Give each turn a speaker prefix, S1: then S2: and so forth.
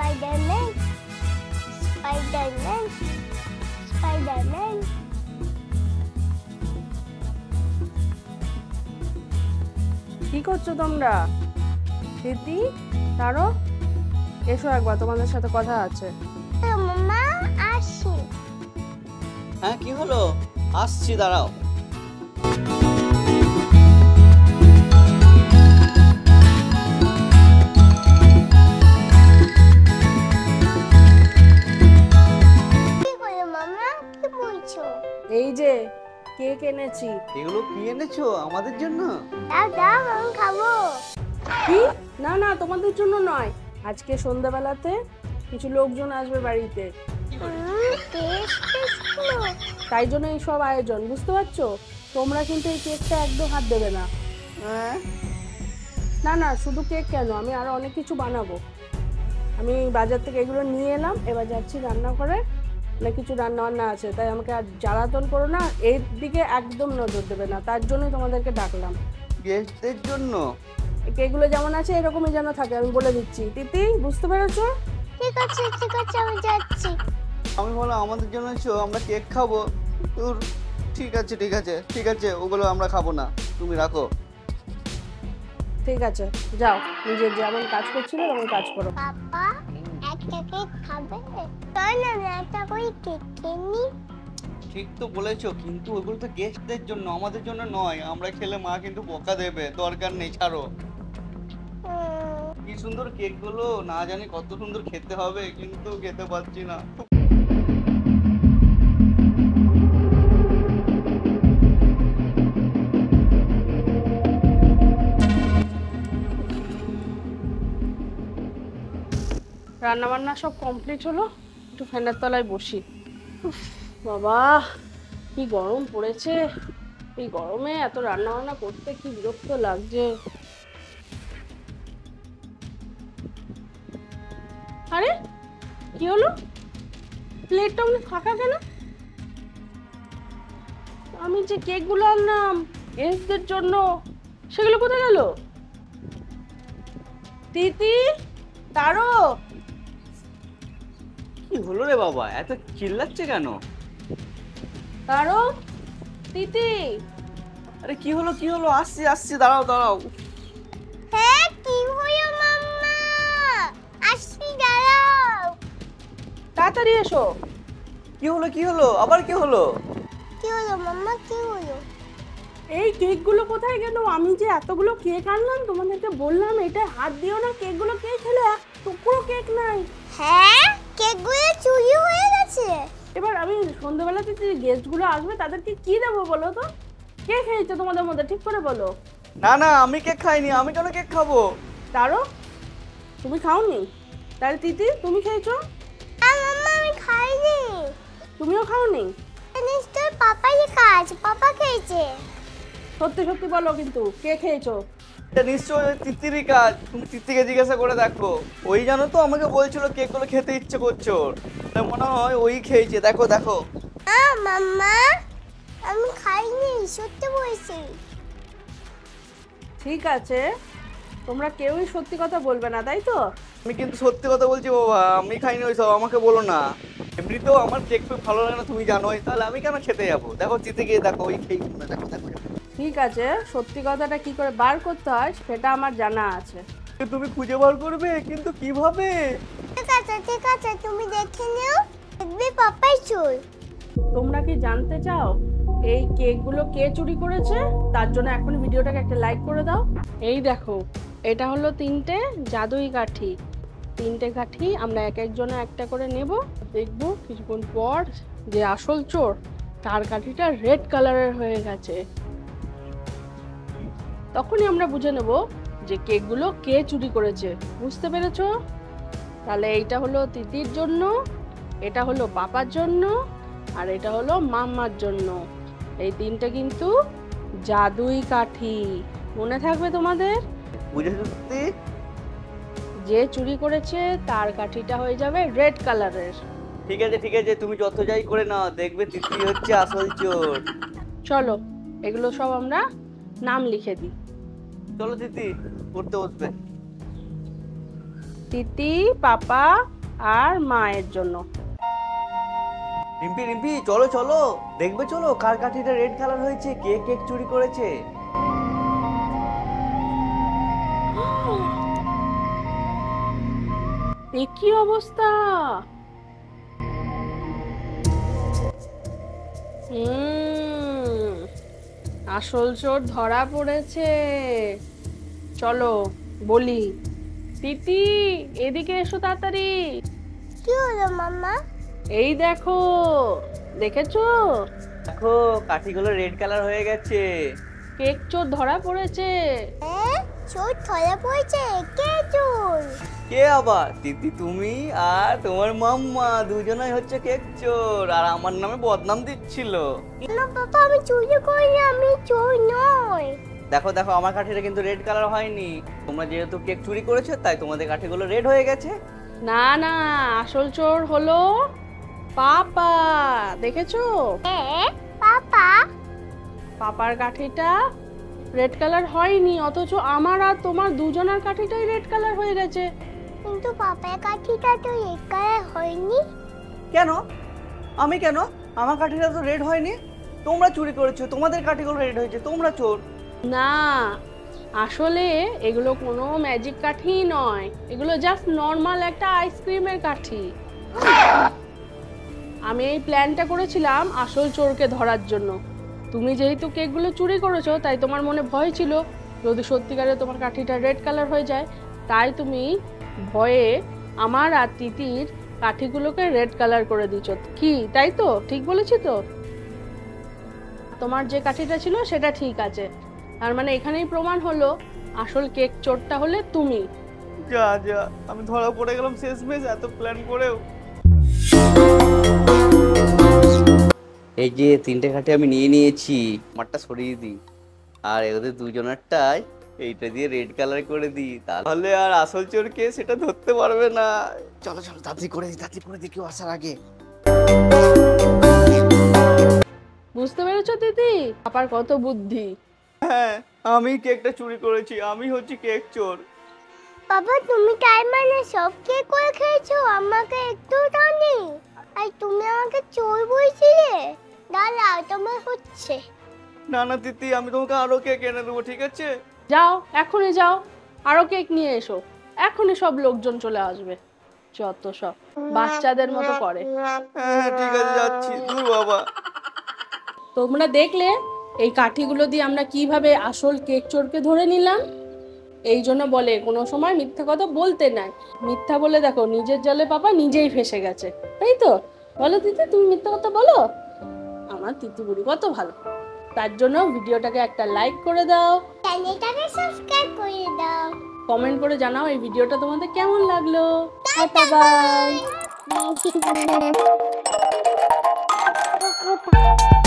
S1: Spiderman Spiderman Spiderman.
S2: কি করছো তোমরা? দিদি তারো এসো একবার, তোমাদের সাথে কথা আছে।
S1: মামা আসি।
S3: হ্যাঁ কি হলো? আসছি, দাঁড়াও।
S1: কি করে মামা, কি বলছো?
S2: এই যে কেক এনেছি।
S3: এগুলো কি এনেছো আমাদের জন্য?
S1: দাও দাও, আমি খাবো।
S2: কি? না না, তোমাদের জন্য নয়, আজকে সন্ধ্যাবেলাতে কিছু লোকজন আসবে বাড়িতে, তাই জন্য এই সব আয়োজন, বুঝতে পারছো? তোমরা কিন্তু এই কেকটা একদম হাত দেবে না।
S3: হ্যাঁ
S2: না না, শুধু কেক কেন, আমি আরো অনেক কিছু বানাবো। আমি বাজার থেকে এগুলো নিয়ে এলাম, এবার যাচ্ছি রান্না করে। অনেক কিছু রান্না বান্না আছে, তাই আমাকে আর জ্বালাতন করো না, এর দিকে একদম নজর দেবে না, তার জন্যই তোমাদেরকে ডাকলাম।
S3: গেস্টদের জন্য?
S2: এই কেকগুলো যেমন আছে এরকমই যেন থাকে, আমি বলে দিচ্ছি। তিতি, বুঝতে পেরেছো?
S1: ঠিক আছে ঠিক আছে, আমি যাচ্ছি।
S3: আমি বললাম আমাদের জন্য এনেছো, আমরা কেক খাবো। তোর ঠিক আছে ঠিক আছে ঠিক আছে, ওগুলো আমরা খাবো না, তুমি রাখো।
S2: ঠিক আছে, যাও, নিজের যেমন কাজ করছিলে তেমন কাজ করো।
S1: পাপা একটা কেক খাবে? তাই না, আমি একটা করে কেক কিনি।
S3: ঠিক তো বলেছো, কিন্তু ওগুলো তো গেস্টদের জন্য, আমাদের জন্য নয়। আমরা খেলে মা কিন্তু বকা দেবে, দরকার নেই, ছাড়ো। কি সুন্দর কেকগুলো, না জানি কত সুন্দর খেতে হবে, কিন্তু খেতে পারছি না।
S2: রান্না বান্না সব কমপ্লিট হলো, একটু ফ্যানের তলায় বসি। উফ, বাবা কি গরম পড়েছে, এই গরমে এত রান্না বান্না করতে কি বিরক্ত লাগছে। আরে কি হলো, প্লেটটা অমনি ফাঁকা কেন? আমি যে কেকগুলো আনলাম গেস্টদের জন্য, সেগুলো কোথায় গেল? তিতি, তারো,
S3: কি হলো রে বাবা, এত চিল্লাচ্ছে কেন?
S2: তারো, তিতি।
S3: আরে কি হলো কি হলো, আসছি আসছি, দাঁড়াও দাঁড়াও।
S1: হ্যাঁ কি হলো মাম্মা? আসছি, দাঁড়াও।
S2: তাড়াতাড়ি এসো।
S3: কি হলো আবার কি হলো?
S1: কি হলো মাম্মা, কি হলো?
S2: এই কেকগুলো কোথায় গেল? আমি যে এতগুলো কেক আনলাম, তোমাদেরকে বললাম এটা হাত দিও না, কেকগুলো কে খেলো? এক টুকরো কেক নাই।
S1: হ্যাঁ, কেকগুলো চুরি হয়ে গেছে।
S2: এবার আমি সন্ধ্যাবেলাতে যে গেস্টগুলো আসবে তাদেরকে কি দেবো বলো তো? কে খেয়েছে তোমাদের মধ্যে, ঠিক করে বলো।
S3: না না, আমি কেক খাইনি, আমি কেন কেক খাবো?
S2: তারো, তুমি খাওনি? তাহলে তিতি, তুমি খেয়েছো?
S1: না মাম্মা, আমি খাইনি।
S2: তুমিও খাওনি?
S1: নিশ্চয় পাপাই কাজ, পাপা খেয়েছে।
S2: সত্যি সত্যি বলো কিন্তু, কে খেয়েছো?
S3: এটা নিশ্চয়ই ওই তিতিরই কাজ, তুমি তিতিকে জিজ্ঞাসা করে দেখো। ওই জানো তো আমাকে বলছিল কেকগুলো খেতে ইচ্ছে করছে ওর, তাই মনে হয় ওই খেয়েছে, দেখো দেখো।
S1: না মাম্মা, আমি খাইনি, সত্যি বলছি।
S2: ঠিক আছে, তোমরা কেউই সত্যি কথা বলবে না, তাই তো?
S3: আমি কিন্তু সত্যি কথা বলছি বাবা, আমি খাইনি ওই সব, আমাকে বলো না। এমনিতেও আমার কেক তো ভালো লাগে না, তুমি জানোই, তাহলে আমি কেন খেতে যাবো? দেখো তিতে গিয়ে দেখো, ওই খেয়ে দেখো দেখো।
S2: ঠিক আছে, সত্যি কথাটা কি করে বার করতে হয় সেটা আমার জানা আছে।
S3: তুমি খুঁজে বার করবে, কিন্তু কিভাবে?
S1: ঠিক আছে, তুমি দেখে নিও, দেখবি পাপাই চোর।
S2: তোমরা কি জানতে চাও এই কেকগুলো কে চুরি করেছে? তার জন্য এখন ভিডিওটাকে একটা লাইক করে দাও। এই দেখো, এটা হলো 3টে জাদুই কাঠি। 3টে কাঠি আমরা এক একজনে একটা করে নেব, দেখবো কিছুক্ষণ পর যে আসল চোর তার কাঠিটা রেড কালারের হয়ে গেছে, তখনই আমরা বুঝে নেব যে কেকগুলো কে চুরি করেছে। বুঝতে পেরেছো? তাহলে এইটা হলো তিতির জন্য, এটা হলো পাপার জন্য, আর এটা হলো মাম্মার জন্য। এই 3টে কিন্তু জাদুই কাঠি, মনে থাকবে তোমাদের?
S3: বুঝেছো তিতি?
S2: যে চুরি করেছে তার কাঠিটা হয়ে যাবে রেড কালারের।
S3: ঠিক আছে, তুমি যত যাই করে নাও, দেখবে তিতি হচ্ছে আসল চোর।
S2: চলো এগুলো সব আমরা নাম লিখে দিই।
S3: চলো তিতি, পড়তে বসবে।
S2: তিতি, পাপা, আর মায়ের জন্য।
S3: রিম্পি রিম্পি চলো চলো, দেখবে চলো কার কাঠিটা রেড কালার হয়েছে, কে কেক চুরি করেছে।
S2: এ কি অবস্থা! আসল চোর ধরা পড়েছে। চলো বলি, তিতি এদিকে এসো তাড়াতাড়ি।
S1: কি হলো মাম্মা?
S2: এই দেখো, দেখেছো?
S3: দেখো কাঠিগুলো রেড কালার হয়ে গেছে।
S2: কেক চোর ধরা পড়েছে।
S1: চোর ধরা পড়েছে? কে চোর?
S3: কে আবার? দিদি তুমি আর তোমার মাম্মা দুজনেই হচ্ছে কেক চোর, আর আমার নামে বদনাম দিচ্ছিল।
S1: না বাবা, আমি চুরি করিনি, আমি চোর নই।
S3: দেখো দেখো আমার কাঠিটা কিন্তু রেড কালার হয়নি। তোমরা যেহেতু কেক চুরি করেছো তাই তোমাদের কাঠিগুলো রেড হয়ে গেছে।
S2: না না, আসল চোর হলো পাপা। দেখেছো?
S1: পাপা?
S2: পাপার কাঠিটা রেড কালার হয়নি, অথচ আমার আর তোমার দুজনের কাঠিটাই রেড কালার হয়ে গেছে।
S1: কিন্তু পাপার কাঠিটা তো রেড কালার হয়নি।
S3: কেন? আমি কেন? আমার কাঠিটা তো রেড হয়নি। তোমরা চুরি করেছো, তোমাদের কাঠিগুলো রেড হয়েছে, তোমরা চোর।
S2: না, আসলে এগুলো কোনো ম্যাজিক কাঠি নয়, এগুলো জাস্ট নর্মাল একটা আইসক্রিমের কাঠি। আমি এই প্ল্যানটা করেছিলাম আসল চোরকে ধরার জন্য। তুমি যেহেতু কেকগুলো চুরি করেছো তাই তোমার মনে ভয় ছিল যদি সত্যিকারে তোমার কাঠিটা রেড কালার হয়ে যায়, তাই তুমি ভয়ে আমার আর তিতির কাঠিগুলোকে রেড কালার করে দিচ্ছ। কি তাই তো? ঠিক বলেছি তো? তোমার যে কাঠিটা ছিল সেটা ঠিক আছে, তার মানে এখানেই প্রমাণ হলো আসল কেক চোরটা হলে তুমি।
S3: যা যা, আমি ধরা পড়ে গেলাম শেষমেশ এত প্ল্যান করেও। এই যে তিনটে কাঠি আমি নিয়ে নিয়েছি, আমারটা সরিয়ে দিই আর ওদের দুজনেরটাই এইটা দিয়ে রেড কালার করে দিই, তাহলে আর আসল চোরকে সেটা ধরতে পারবে না। চলো চলো তাড়াতাড়ি করে দিই, তাড়াতাড়ি করে দিই কেউ আসার আগে।
S2: বুঝতে পেরেছো দিদি পাপার কত বুদ্ধি?
S3: হ্যাঁ, আমি কেকটা চুরি করেছি, আমি হচ্ছি কেক চোর।
S1: বাবা, তুমি তাই মানে সব কেক করে খেয়েছো, আমাকে একটু দাওনি? আর তুমি আমাকে চোর বলছিলে? দাঁড়াও, তোমার হচ্ছে।
S3: না না দিদি, আমি তোমাকে আরো কেক এনে দেবো, ঠিক আছে?
S2: যাও এখনই যাও, আরো কেক নিয়ে এসো, এখনই সব লোকজন চলে আসবে। যত সব বাচ্চাদের মতো করে।
S3: হ্যাঁ ঠিক আছে, যাচ্ছি। দূর বাবা।
S2: তোমরা দেখলে এই কাঠিগুলো দিয়ে আমরা কিভাবে আসল কেক চোরকে ধরে নিলাম। এই জন্য বলে কোনো সময় মিথ্যা কথা বলতে নাই। মিথ্যা বলে দেখো নিজের জলে পাপা নিজেই ফেসে গেছে, তাই তো? বলো দিদি, তুমি মিথ্যা কথা বলো? আমার তিতু বুড়ি কত ভালো। তার জন্য ভিডিওটাকে একটা লাইক করে দাও,
S1: চ্যানেলটাকে সাবস্ক্রাইব করে দাও,
S2: কমেন্ট করে জানাও এই ভিডিওটা তোমাদের কেমন লাগলো। Tata bye.
S1: বাই।